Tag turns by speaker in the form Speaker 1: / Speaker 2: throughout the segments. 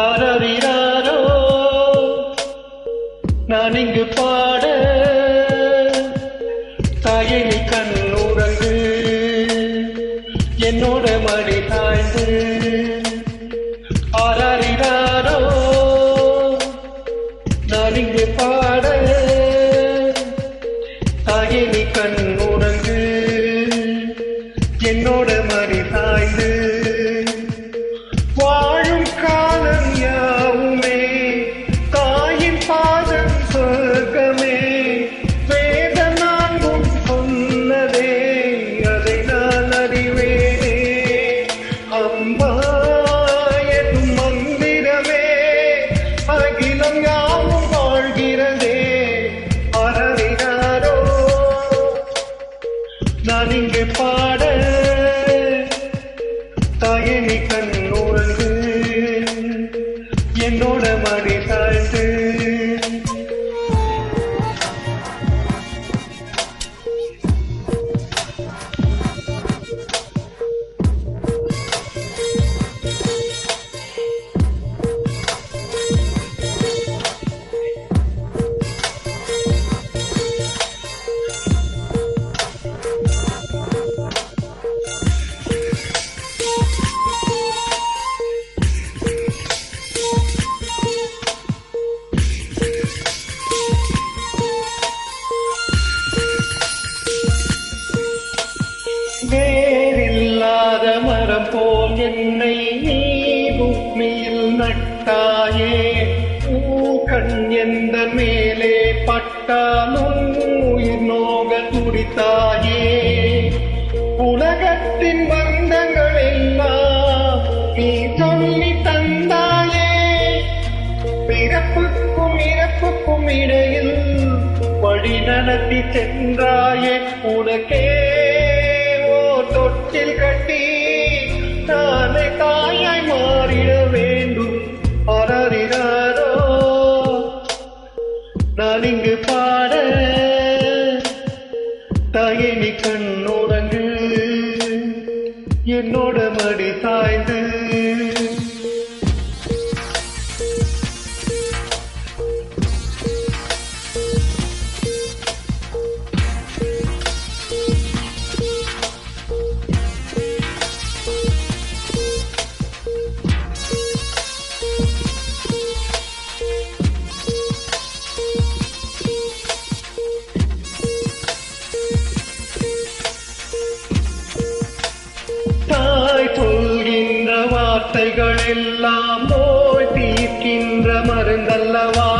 Speaker 1: ஆரறிராரோ நான் இங்கு பாட தாயை நீ கண்ணுறங்கு என்னோட மடி தாய்ந்து ஆரறிராரோ நான் இங்கு பாட தாயை நீ கண்ணுறங்கு என்னோட மடி தாய்ந்து வாழும் காலம் யாவுமே தாயின் பாதம் சொர்க்கமே வேத நான்கும் சொன்னதே அதை நான் அறிவேனே அம்மா என்னும் மந்திரமே அகிலம் யாவும் வாழ்கிறதே ஆரறிராரோ நான் இங்கே பாட தாயே நீ கண்ணுறங்கு என்னோட மடி சாய்ந்து வேறில்லாத மரம் போல் என்னை நீ பூமியில் நட்டாயே கண் எந்த மேலே பட்டாலும் உயிர் நோக துடித்தாயே உலகத்தின் பந்தங்கள் எல்லாம் நீ சொல்லி தந்தாயே பிறப்புக்கும் இறப்புக்கும் இடையில் வழி நடத்தி சென்றாயே உனக்கே தொட்டில் கட்டி தானே தாயாய் மாறிட வேண்டும் ஆரறிராரோ நான் இங்கு பாட தாயே நீ கண்ணுறங்கு என்னோட மடி சாய்ந்து சொல்கின்ற வார்த்தைகள் எல்லாம் நோய் தீர்க்கின்ற மருந்தல்லவா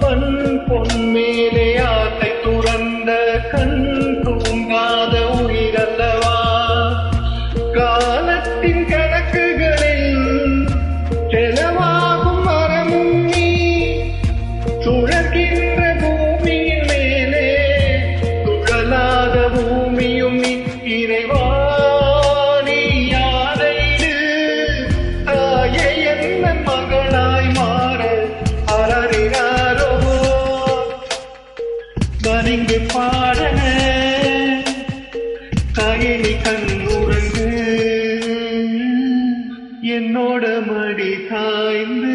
Speaker 1: மண் பொன் மேலே ஆசை துறந்த கண் தூங்காத உயிரல்லவா காலத்தின் கணக்குகளில் செலவாகும் மரமும் நீ சுழற்கின்ற பூமியின் மேலே சுழலாத பூமியும் நீ இறைவா நான் இங்கு பாட தாயே நீ கண்ணுறங்கு என்னோட மடி சாய்ந்து